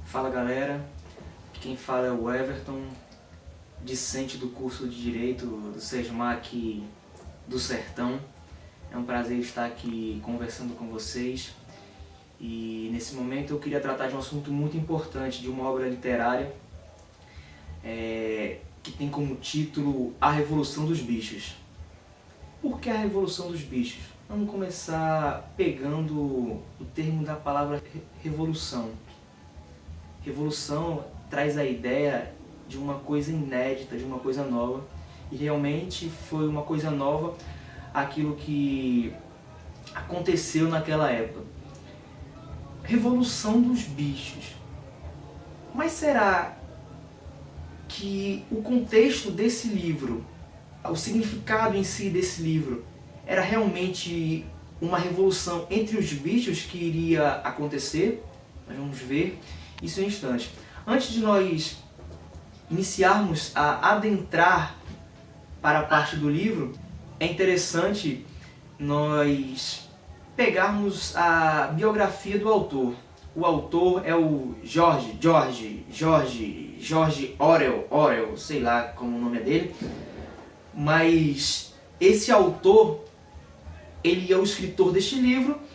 Fala galera, quem fala é o Everton, discente do curso de Direito do SESMAC do Sertão. É um prazer estar aqui conversando com vocês e nesse momento eu queria tratar de um assunto muito importante, de uma obra literária que tem como título A Revolução dos Bichos. Por que a Revolução dos Bichos? Vamos começar pegando o termo da palavra revolução. Revolução traz a ideia de uma coisa inédita, de uma coisa nova, e realmente foi uma coisa nova aquilo que aconteceu naquela época. Revolução dos bichos. Mas será que o contexto desse livro, o significado em si desse livro, era realmente uma revolução entre os bichos que iria acontecer? Nós vamos ver isso em um instante. Antes de nós iniciarmos a adentrar para a parte do livro, é interessante nós pegarmos a biografia do autor. O autor é o George Orwell, sei lá como o nome é dele, mas esse autor, ele é o escritor deste livro,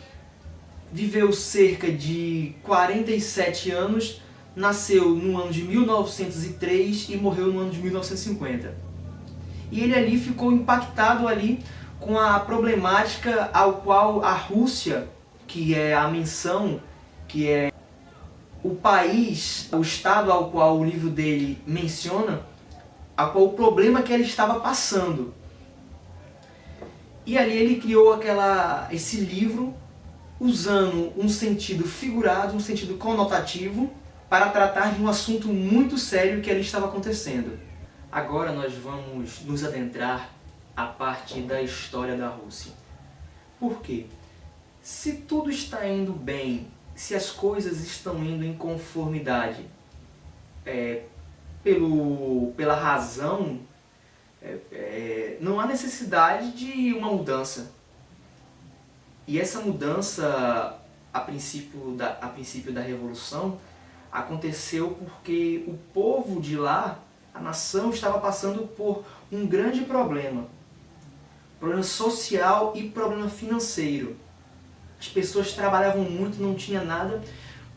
viveu cerca de 47 anos, nasceu no ano de 1903 e morreu no ano de 1950. E ele ali ficou impactado ali com a problemática ao qual a Rússia, que é a menção, que é o país, o estado ao qual o livro dele menciona, a qual o problema que ele estava passando. E ali ele criou esse livro usando um sentido figurado, um sentido conotativo, para tratar de um assunto muito sério que ali estava acontecendo. Agora nós vamos nos adentrar à parte da história da Rússia. Por quê? Se tudo está indo bem, se as coisas estão indo em conformidade, pela razão, não há necessidade de uma mudança. E essa mudança, a princípio da Revolução, aconteceu porque o povo de lá, a nação, estava passando por um grande problema social e problema financeiro. As pessoas trabalhavam muito, não tinha nada,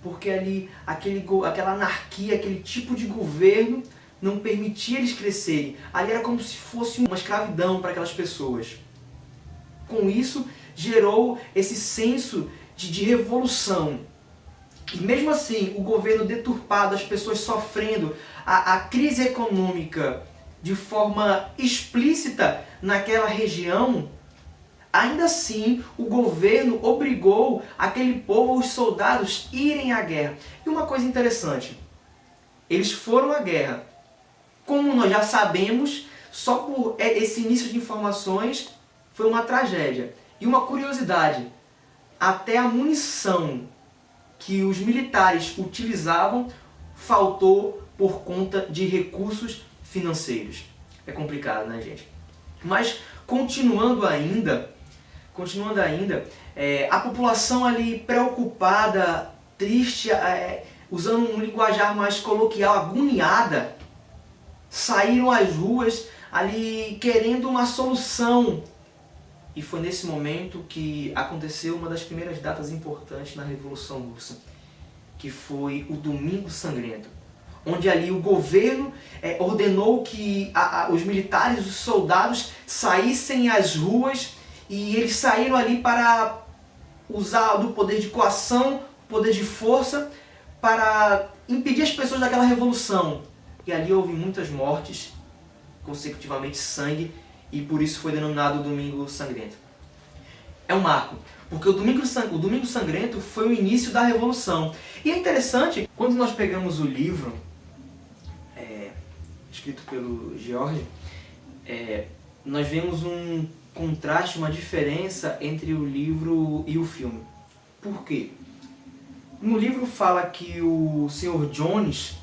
porque ali aquela anarquia, aquele tipo de governo não permitia eles crescerem. Ali era como se fosse uma escravidão para aquelas pessoas. Com isso, gerou esse senso de revolução. E mesmo assim, o governo deturpado, as pessoas sofrendo a crise econômica de forma explícita naquela região, ainda assim o governo obrigou aquele povo, os soldados, irem à guerra. E uma coisa interessante, eles foram à guerra. Como nós já sabemos, só por esse início de informações foi uma tragédia. E uma curiosidade, até a munição que os militares utilizavam faltou por conta de recursos financeiros. É complicado, né, gente? Mas continuando ainda, a população ali preocupada, triste, usando um linguajar mais coloquial, agoniada, saíram às ruas ali querendo uma solução. E foi nesse momento que aconteceu uma das primeiras datas importantes na Revolução Russa, que foi o Domingo Sangrento, onde ali o governo ordenou que os militares, os soldados saíssem às ruas, e eles saíram ali para usar do poder de coação, poder de força, para impedir as pessoas daquela revolução. E ali houve muitas mortes, consecutivamente sangue, e por isso foi denominado o Domingo Sangrento. É um marco, porque o Domingo Sangrento foi o início da Revolução. E é interessante, quando nós pegamos o livro, escrito pelo George, nós vemos um contraste, uma diferença entre o livro e o filme. Por quê? No livro fala que o Sr. Jones,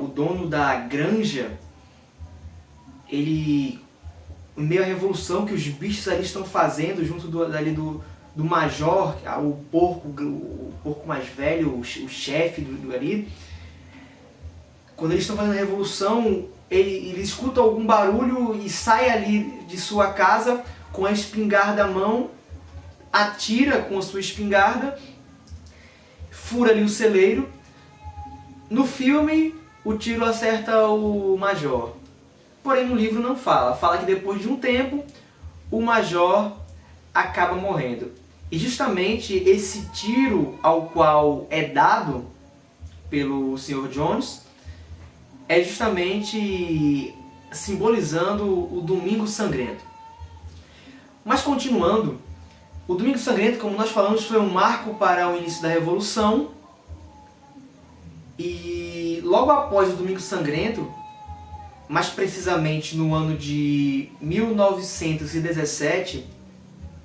o dono da granja, ele, em meio à revolução que os bichos ali estão fazendo junto do major, o porco mais velho, o chefe ali, quando eles estão fazendo a revolução, ele escuta algum barulho e sai ali de sua casa com a espingarda à mão, atira com a sua espingarda, fura ali o celeiro. No filme, o tiro acerta o major. Porém, no livro não fala. Fala que depois de um tempo, o major acaba morrendo. E justamente esse tiro ao qual é dado pelo Sr. Jones é justamente simbolizando o Domingo Sangrento. Mas continuando, o Domingo Sangrento, como nós falamos, foi um marco para o início da Revolução. E logo após o Domingo Sangrento, mais precisamente no ano de 1917,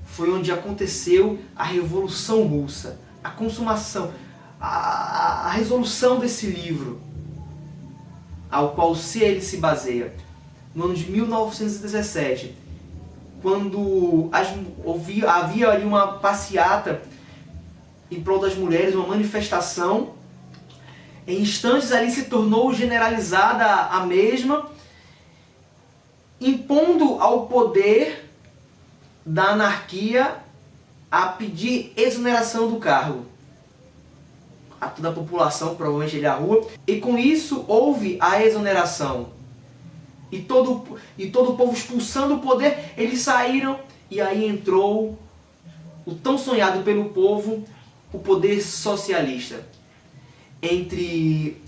foi onde aconteceu a Revolução Russa, a consumação, a resolução desse livro, ao qual ele se baseia. No ano de 1917, quando havia ali uma passeata em prol das mulheres, uma manifestação, em instantes ali se tornou generalizada a mesma, impondo ao poder da anarquia a pedir exoneração do cargo a toda a população, provavelmente ali à rua, e com isso houve a exoneração. E todo o povo expulsando o poder, eles saíram, e aí entrou o tão sonhado pelo povo, o poder socialista. Entre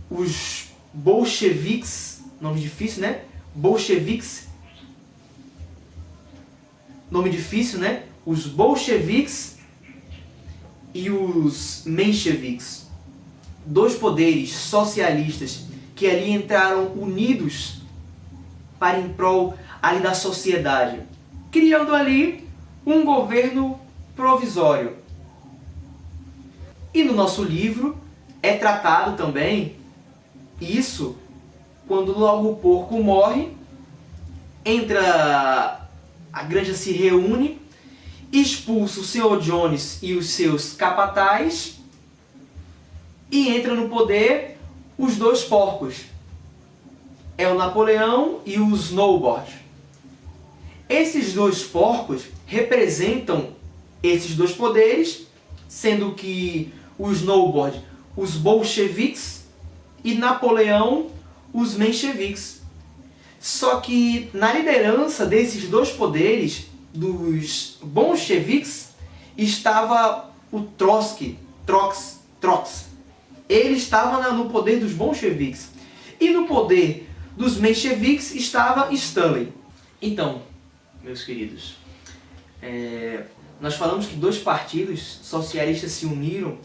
os bolcheviques, nome difícil, né? Bolcheviques, nome difícil, né? Os bolcheviques e os mencheviques. Dois poderes socialistas que ali entraram unidos para em prol ali da sociedade, criando ali um governo provisório. E no nosso livro é tratado também isso quando logo o porco morre, a granja se reúne, expulsa o Sr. Jones e os seus capatazes e entra no poder os dois porcos. É o Napoleão e o Snowboard. Esses dois porcos representam esses dois poderes, sendo que o Snowboard, os bolcheviques, e Napoleão, os mencheviques. Só que na liderança desses dois poderes, dos bolcheviques, estava o Trotsky. Ele estava no poder dos bolcheviques. E no poder dos mencheviques estava Stalin. Então, meus queridos, nós falamos que dois partidos socialistas se uniram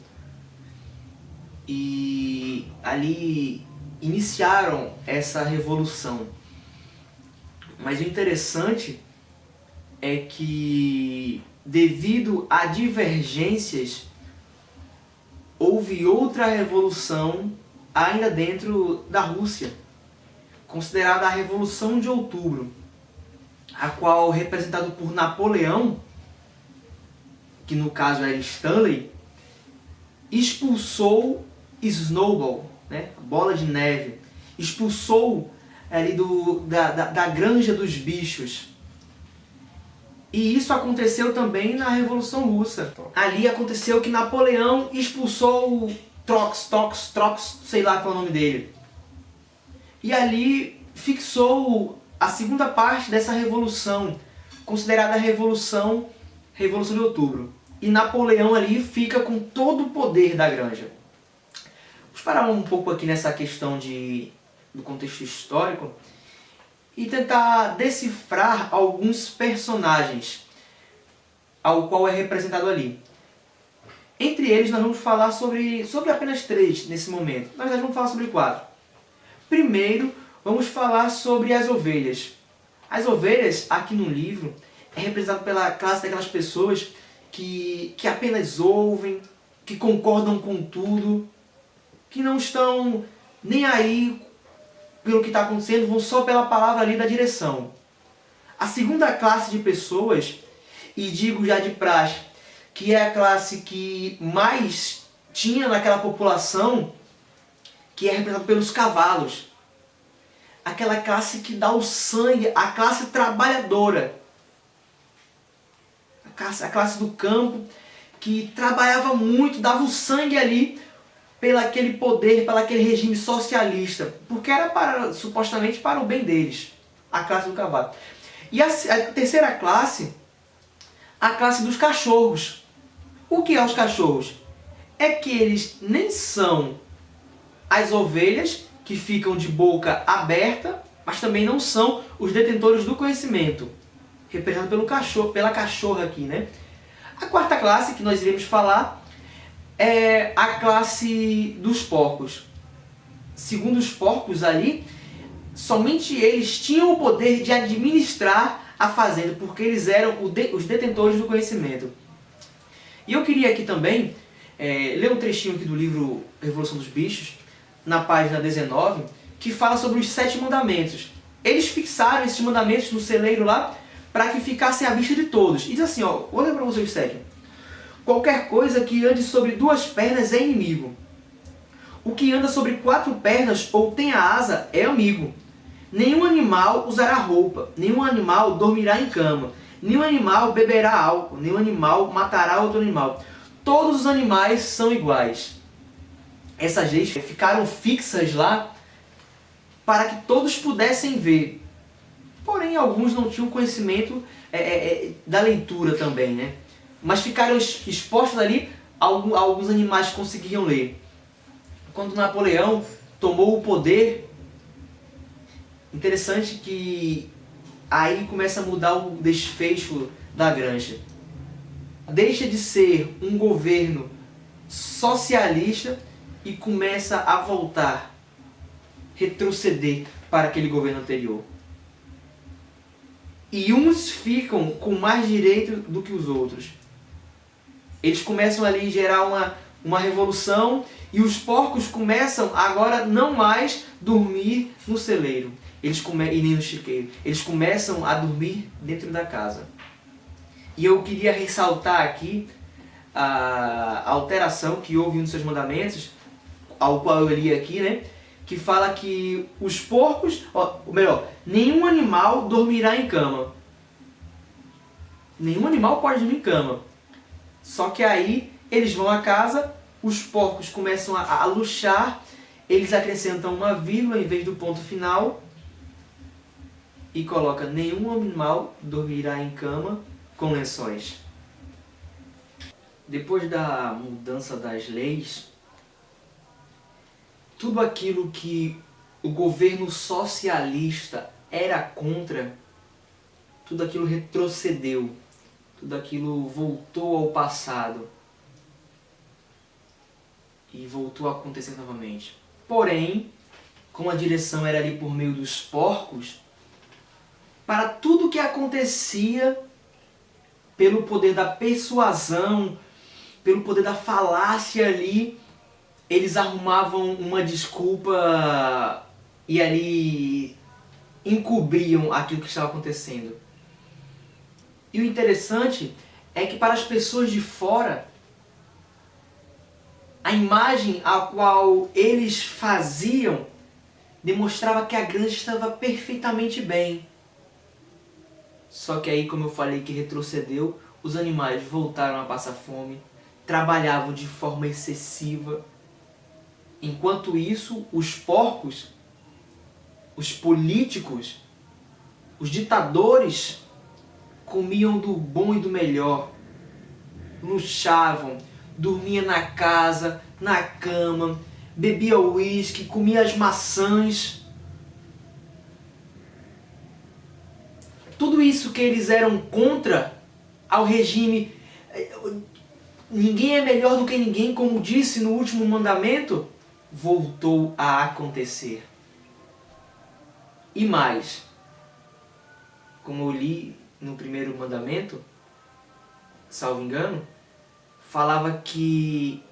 e ali iniciaram essa revolução. Mas o interessante é que, devido a divergências, houve outra revolução ainda dentro da Rússia, considerada a Revolução de Outubro, a qual, representado por Napoleão, que no caso era Stanley, expulsou Snowball, né, bola de neve, expulsou ali da granja dos bichos. E isso aconteceu também na Revolução Russa. Ali aconteceu que Napoleão expulsou o Trox, sei lá qual é o nome dele. E ali fixou a segunda parte dessa revolução, considerada a Revolução de Outubro. E Napoleão ali fica com todo o poder da granja. Vamos parar um pouco aqui nessa questão do contexto histórico e tentar decifrar alguns personagens ao qual é representado ali. Entre eles nós vamos falar sobre apenas 3 nesse momento. Na verdade vamos falar sobre 4. Primeiro, vamos falar sobre as ovelhas. As ovelhas, aqui no livro, é representado pela classe daquelas pessoas que apenas ouvem, que concordam com tudo, que não estão nem aí pelo que está acontecendo, vão só pela palavra ali da direção. A segunda classe de pessoas, e digo já de praxe, que é a classe que mais tinha naquela população, que é representada pelos cavalos. Aquela classe que dá o sangue, a classe trabalhadora. A classe do campo, que trabalhava muito, dava o sangue ali pelo aquele poder, pelo aquele regime socialista, porque era supostamente para o bem deles, a classe do cavalo. E a terceira classe, a classe dos cachorros. O que é os cachorros? É que eles nem são as ovelhas que ficam de boca aberta, mas também não são os detentores do conhecimento, representado pelo cachorro, pela cachorra aqui, né? A quarta classe que nós iremos falar é a classe dos porcos. Segundo os porcos ali, somente eles tinham o poder de administrar a fazenda, porque eles eram os detentores do conhecimento. E eu queria aqui também ler um trechinho aqui do livro Revolução dos Bichos, na página 19, que fala sobre os 7 mandamentos. Eles fixaram esses mandamentos no celeiro lá, para que ficassem à vista de todos. E diz assim, ó, vou ler para vocês 7. Qualquer coisa que ande sobre 2 pernas é inimigo. O que anda sobre 4 pernas ou tem a asa é amigo. Nenhum animal usará roupa, nenhum animal dormirá em cama, nenhum animal beberá álcool, nenhum animal matará outro animal. Todos os animais são iguais. Essas leis ficaram fixas lá para que todos pudessem ver. Porém, alguns não tinham conhecimento da leitura também, né? Mas ficaram expostos ali a alguns animais que conseguiam ler. Quando Napoleão tomou o poder, interessante que aí começa a mudar o desfecho da granja. Deixa de ser um governo socialista e começa a voltar, retroceder para aquele governo anterior. E uns ficam com mais direito do que os outros. Eles começam ali a gerar uma revolução e os porcos começam agora não mais dormir no celeiro e nem no chiqueiro. Eles começam a dormir dentro da casa. E eu queria ressaltar aqui a alteração que houve em um dos seus mandamentos, ao qual eu li aqui, né? Que fala que os porcos, ou melhor, nenhum animal dormirá em cama. Nenhum animal pode dormir em cama. Só que aí eles vão à casa, os porcos começam a luxar, eles acrescentam uma vírgula em vez do ponto final e coloca nenhum animal dormirá em cama com lençóis. Depois da mudança das leis, tudo aquilo que o governo socialista era contra, tudo aquilo retrocedeu, tudo aquilo voltou ao passado e voltou a acontecer novamente. Porém, como a direção era ali por meio dos porcos, para tudo que acontecia, pelo poder da persuasão, pelo poder da falácia ali, eles arrumavam uma desculpa e ali encobriam aquilo que estava acontecendo. E o interessante é que para as pessoas de fora, a imagem a qual eles faziam demonstrava que a granja estava perfeitamente bem. Só que aí, como eu falei que retrocedeu, os animais voltaram a passar fome, trabalhavam de forma excessiva. Enquanto isso, os porcos, os políticos, os ditadores comiam do bom e do melhor, luxavam, dormiam na casa, na cama, bebia uísque, comia as maçãs. Tudo isso que eles eram contra ao regime, ninguém é melhor do que ninguém, como disse no último mandamento, voltou a acontecer. E mais, como eu li no primeiro mandamento, salvo engano, falava que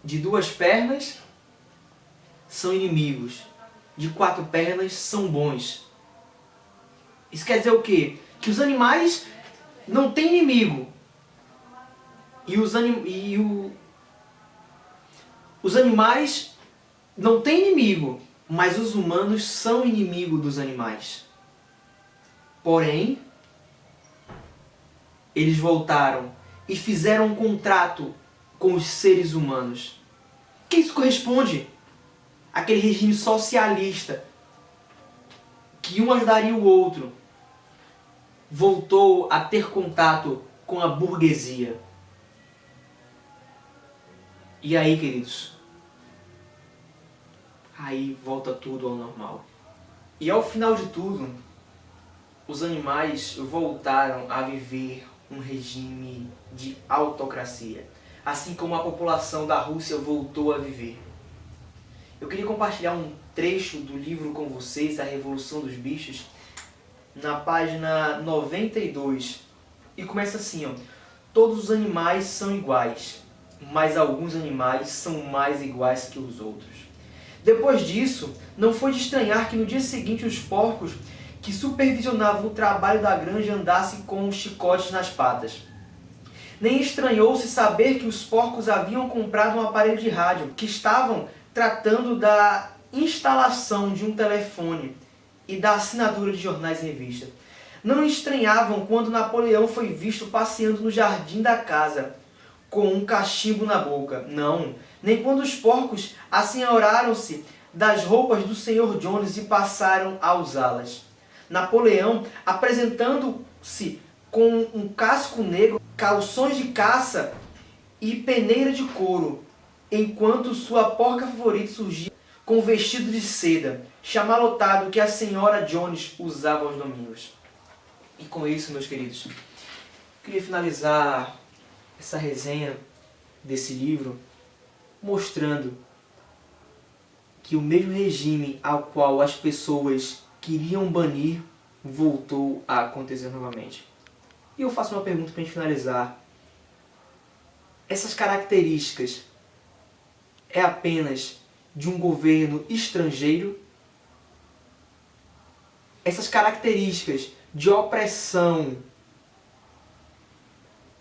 de 2 pernas são inimigos, de 4 pernas são bons. Isso quer dizer o quê? Que os animais não têm inimigo. E os animais não têm inimigo, mas os humanos são inimigo dos animais. Porém, eles voltaram e fizeram um contrato com os seres humanos. Que isso corresponde àquele regime socialista que um ajudaria o outro. Voltou a ter contato com a burguesia. E aí, queridos? Aí volta tudo ao normal. E ao final de tudo, os animais voltaram a viver um regime de autocracia, assim como a população da Rússia voltou a viver. Eu queria compartilhar um trecho do livro com vocês, A Revolução dos Bichos, na página 92. E começa assim, ó: todos os animais são iguais, mas alguns animais são mais iguais que os outros. Depois disso, não foi de estranhar que no dia seguinte os porcos que supervisionavam o trabalho da granja andassem com os chicotes nas patas. Nem estranhou-se saber que os porcos haviam comprado um aparelho de rádio, que estavam tratando da instalação de um telefone e da assinatura de jornais e revistas. Não estranhavam quando Napoleão foi visto passeando no jardim da casa, com um cachimbo na boca. Não, nem quando os porcos assenhoraram-se das roupas do Sr. Jones e passaram a usá-las. Napoleão, apresentando-se com um casco negro, calções de caça e peneira de couro, enquanto sua porca favorita surgia com vestido de seda, chamalotado que a Sra. Jones usava aos domingos. E com isso, meus queridos, queria finalizar essa resenha desse livro mostrando que o mesmo regime ao qual as pessoas queriam banir voltou a acontecer novamente. E eu faço uma pergunta para a gente finalizar. Essas características é apenas de um governo estrangeiro? Essas características de opressão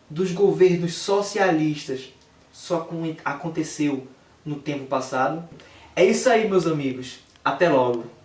dos governos socialistas só aconteceu no tempo passado? É isso aí, meus amigos. Até logo!